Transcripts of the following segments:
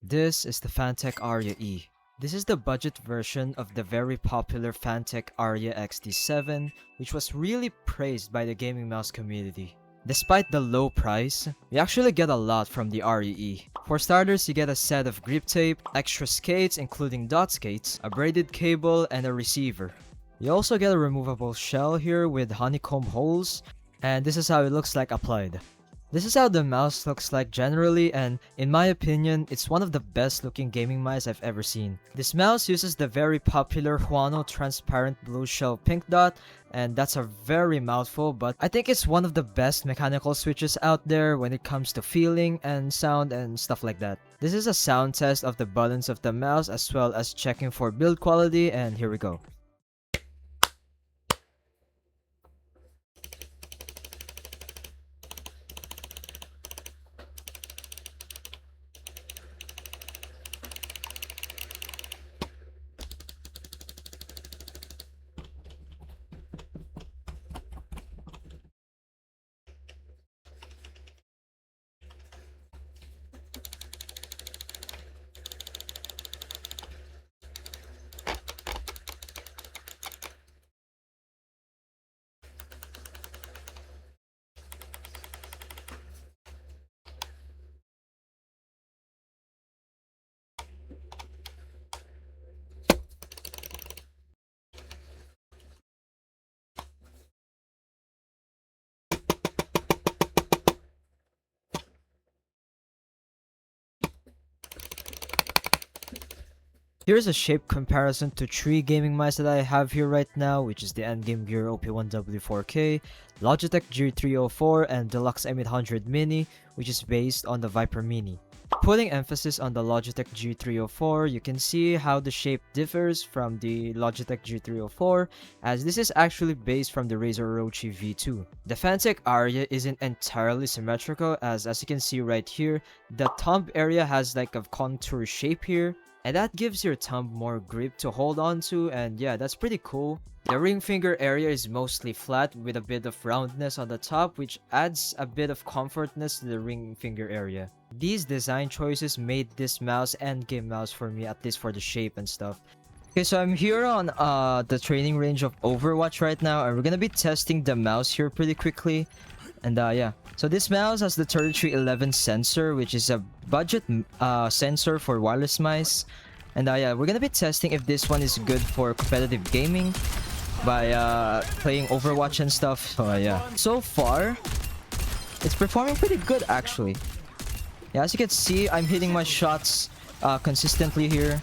This is the Fantech Aria E. This is the budget version of the very popular Fantech Aria XT7, which was really praised by the gaming mouse community. Despite the low price, you actually get a lot from the Aria E. For starters, you get a set of grip tape, extra skates including dot skates, a braided cable, and a receiver. You also get a removable shell here with honeycomb holes, and this is how it looks like applied. This is how the mouse looks like generally, and in my opinion, it's one of the best looking gaming mice I've ever seen. This mouse uses the very popular Huano transparent blue shell pink dot, and that's a very mouthful, but I think it's one of the best mechanical switches out there when it comes to feeling and sound and stuff like that. This is a sound test of the buttons of the mouse as well as checking for build quality, and here we go. Here's a shape comparison to 3 gaming mice that I have here right now, which is the Endgame Gear OP1W4K, Logitech G304, and Delux M800 Mini, which is based on the Viper Mini. Putting emphasis on the Logitech G304, you can see how the shape differs from the Logitech G304, as this is actually based from the Razer Orochi V2. The Fantech Aria isn't entirely symmetrical, as you can see right here, the thumb area has like a contour shape here, and that gives your thumb more grip to hold on to, and yeah, that's pretty cool. The ring finger area is mostly flat with a bit of roundness on the top, which adds a bit of comfortness to the ring finger area. These design choices made this mouse endgame mouse for me, at least for the shape and stuff. Okay, so I'm here on the training range of Overwatch right now, and we're gonna be testing the mouse here pretty quickly. And yeah, so this mouse has the 3311 sensor, which is a budget sensor for wireless mice. And yeah, we're gonna be testing if this one is good for competitive gaming by playing Overwatch and stuff. So yeah, so far it's performing pretty good actually. Yeah, as you can see, I'm hitting my shots consistently here,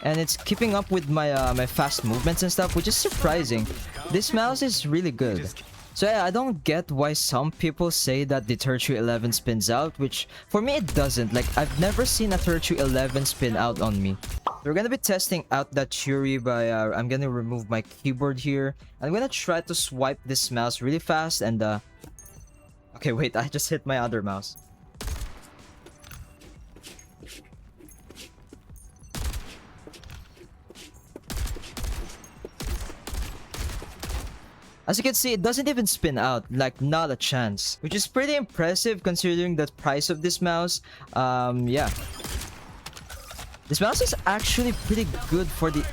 and it's keeping up with my my fast movements and stuff, which is surprising. This mouse is really good. So yeah, I don't get why some people say that the 3311 spins out, which for me it doesn't. Like, I've never seen a 3311 spin out on me. We're gonna be testing out that theory by I'm gonna remove my keyboard here. I'm gonna try to swipe this mouse really fast and okay, wait, I just hit my other mouse. As you can see, it doesn't even spin out, like not a chance. Which is pretty impressive considering the price of this mouse. Yeah. This mouse is actually pretty good for the...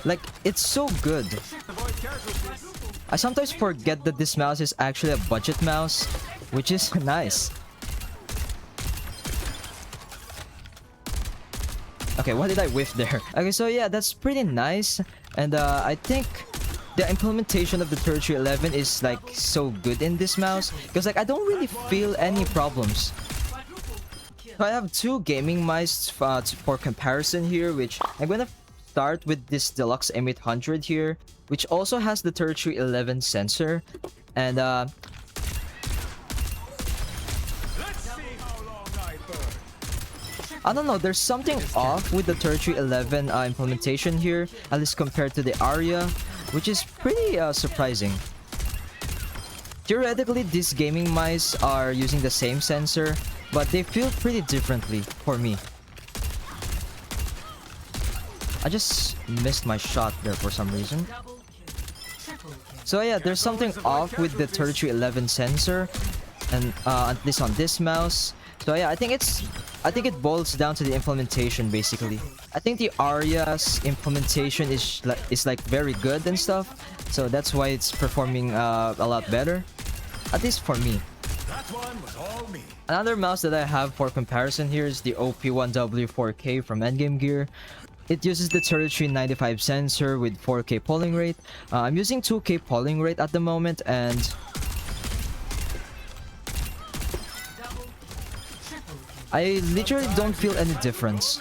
Like, it's so good. I sometimes forget that this mouse is actually a budget mouse, which is nice. Okay, what did I whiff there? Okay, so yeah, that's pretty nice. And I think the implementation of the 3311 is like so good in this mouse, because like I don't really feel any problems. So I have 2 gaming mice for comparison here, which I'm gonna start with this Delux M800 here, which also has the 3311 sensor. And I don't know, there's something off with the 3311 implementation here, at least compared to the Aria, which is pretty surprising. Theoretically, these gaming mice are using the same sensor, but they feel pretty differently for me. I just missed my shot there for some reason. So yeah, there's something off with the 3311 sensor, and at least on this mouse. So yeah, I think it boils down to the implementation basically. I think the Aria's implementation is like very good and stuff, so that's why it's performing a lot better, at least for me. Another mouse that I have for comparison here is the OP1W4K from Endgame Gear. It uses the 3395 sensor with 4K polling rate. I'm using 2K polling rate at the moment, and I literally don't feel any difference.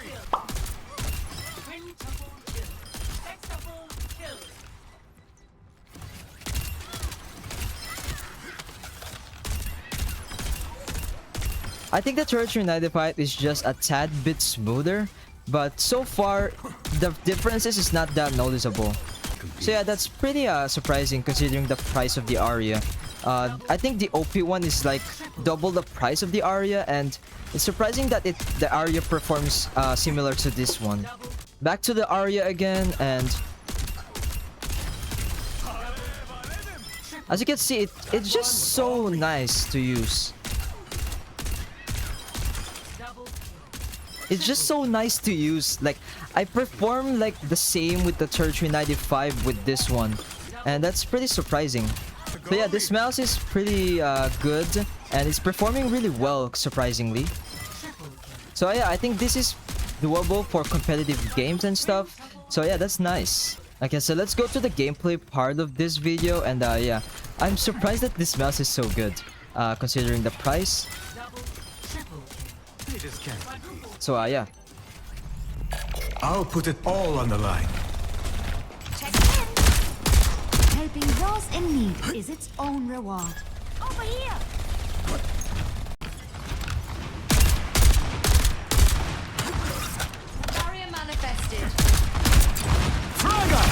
I think the 3395 is just a tad bit smoother, but so far the differences is not that noticeable. So yeah, that's pretty surprising considering the price of the Aria. I think the OP one is like double the price of the Aria, and it's surprising that the Aria performs similar to this one. Back to the Aria again, and as you can see, it's just so nice to use. It's just so nice to use. Like, I perform like the same with the 3395 with this one, and that's pretty surprising. So yeah, this mouse is pretty good, and it's performing really well, surprisingly. So yeah, I think this is doable for competitive games and stuff. So yeah, that's nice. Okay, so let's go to the gameplay part of this video, and yeah, I'm surprised that this mouse is so good, considering the price. So yeah. I'll put it all on the line. Check in. Helping those in need is its own reward. Over here. Barrier manifested. Redragon!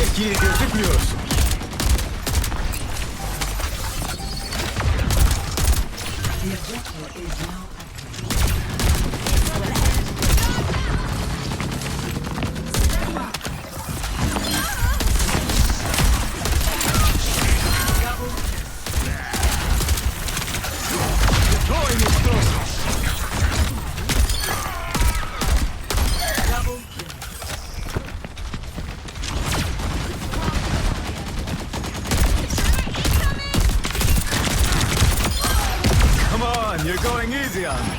Etkiyi gözükmüyorsun. The objective is now Come on, you're going easy on me.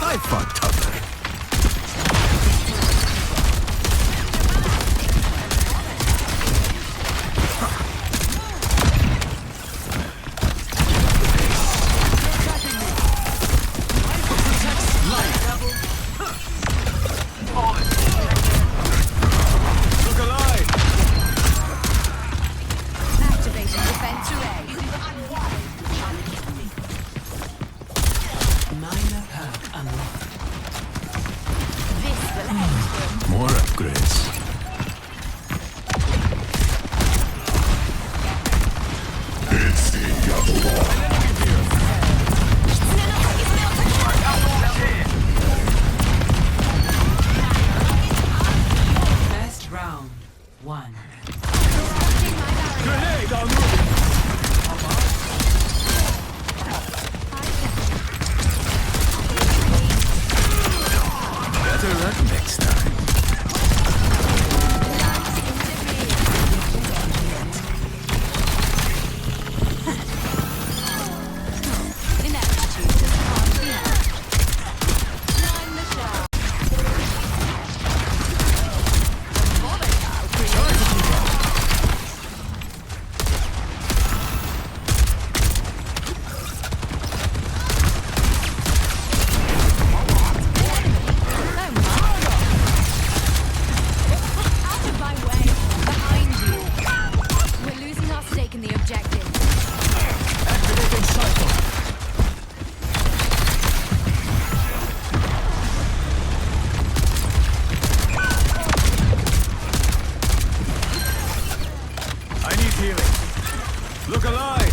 I fought tougher. Look alive! Activating defense array. minor perk unlocked. This will end. More upgrades. It's the other one. First round, 1. Grenade on route! Better luck next time. Ineptitude just can't be helped. Line the shot. Volatile creature. Out of my way. Behind you. We're losing our stake in the objective. Activating cycle. I need healing. Look alive!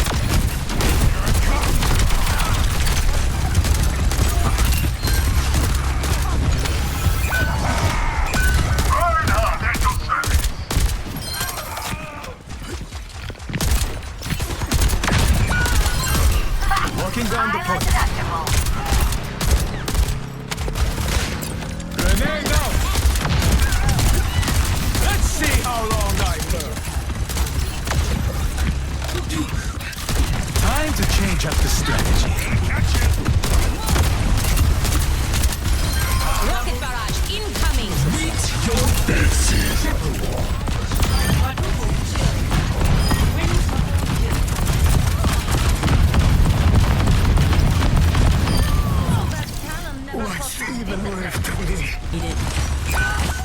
just a strategy. Rocket barrage incoming.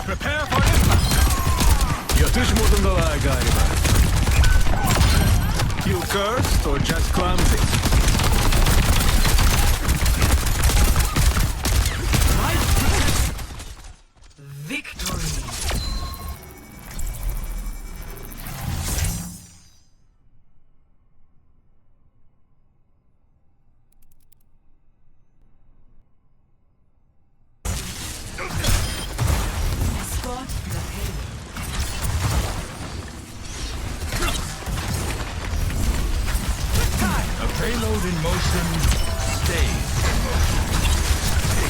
Prepare for impact! Yatış modundalar galiba. You cursed or just clumsy? Victory. Escort the payload. A payload in motion stays in motion.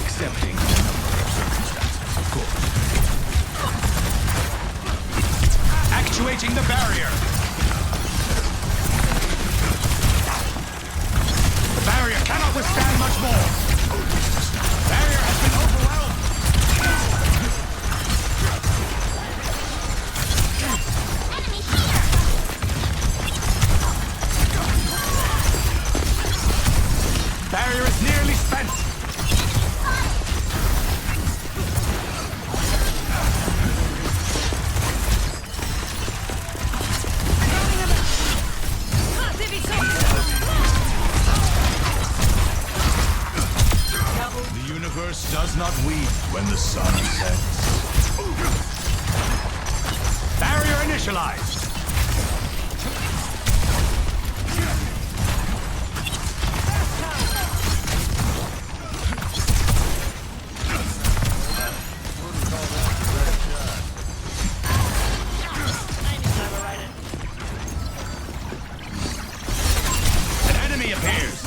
Excepting a number of circumstances, of course. Actuating the barrier! The barrier cannot withstand much more! Barrier has been overwhelmed! Barrier is nearly spent! The universe does not weep when the sun sets. Barrier initialized! An enemy appears!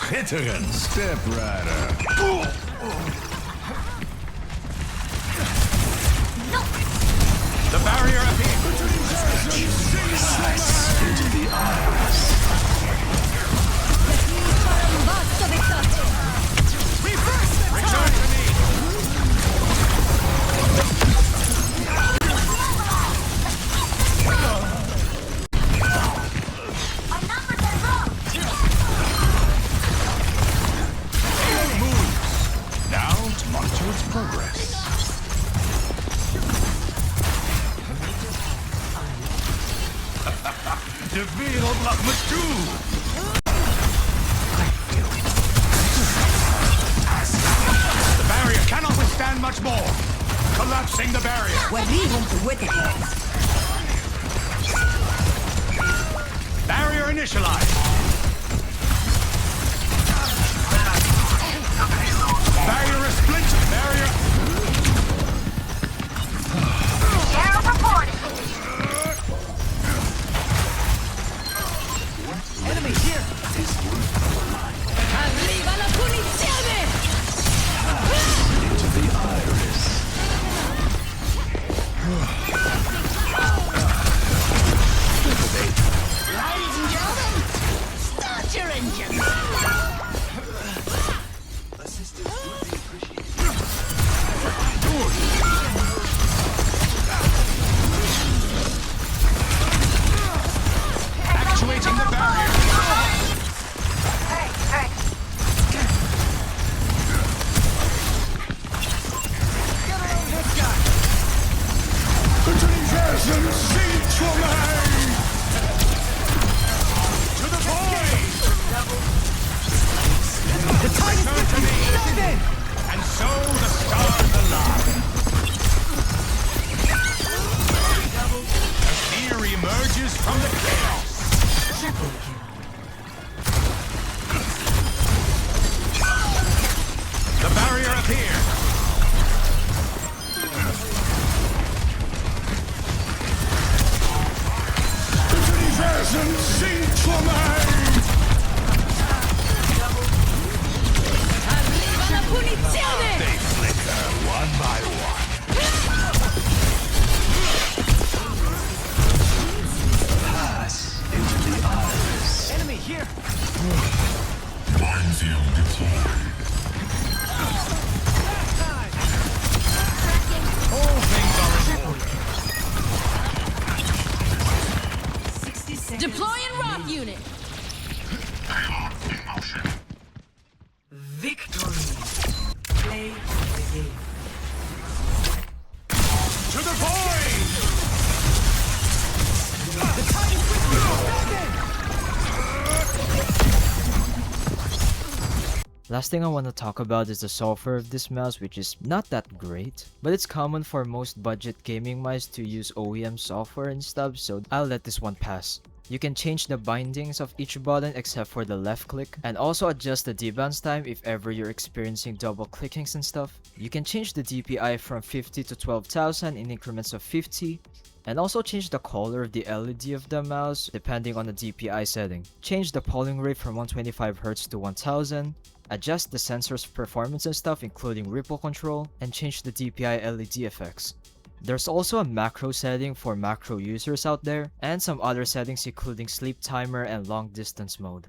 Schitterend, Step Rider. The barrier appears! Into the iris. Return to me! Payload moves. Now to monitor its progress. De wereld lacht me toe! The barrier cannot withstand much more. Collapsing the barrier. Barrier initialized. Barrier is splintered. Barrier. Error reported. Enemy here. Arriva la punizione! Into the iris. Ladies and gentlemen, start your engines. the void! Last thing I want to talk about is the software of this mouse, which is not that great, but it's common for most budget gaming mice to use OEM software and stuff, so I'll let this one pass. You can change the bindings of each button except for the left click, and also adjust the debounce time if ever you're experiencing double clickings and stuff. You can change the DPI from 50 to 12,000 in increments of 50, and also change the color of the LED of the mouse depending on the DPI setting. Change the polling rate from 125Hz to 1000, adjust the sensor's performance and stuff including ripple control, and change the DPI LED effects. There's also a macro setting for macro users out there, and some other settings including sleep timer and long distance mode.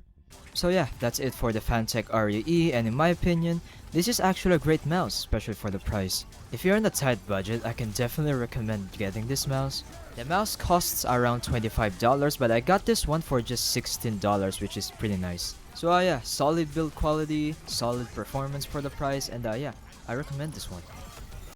So yeah, that's it for the Fantech Aria E, and in my opinion, this is actually a great mouse, especially for the price. If you're on a tight budget, I can definitely recommend getting this mouse. The mouse costs around $25, but I got this one for just $16, which is pretty nice. So yeah, solid build quality, solid performance for the price, and yeah, I recommend this one.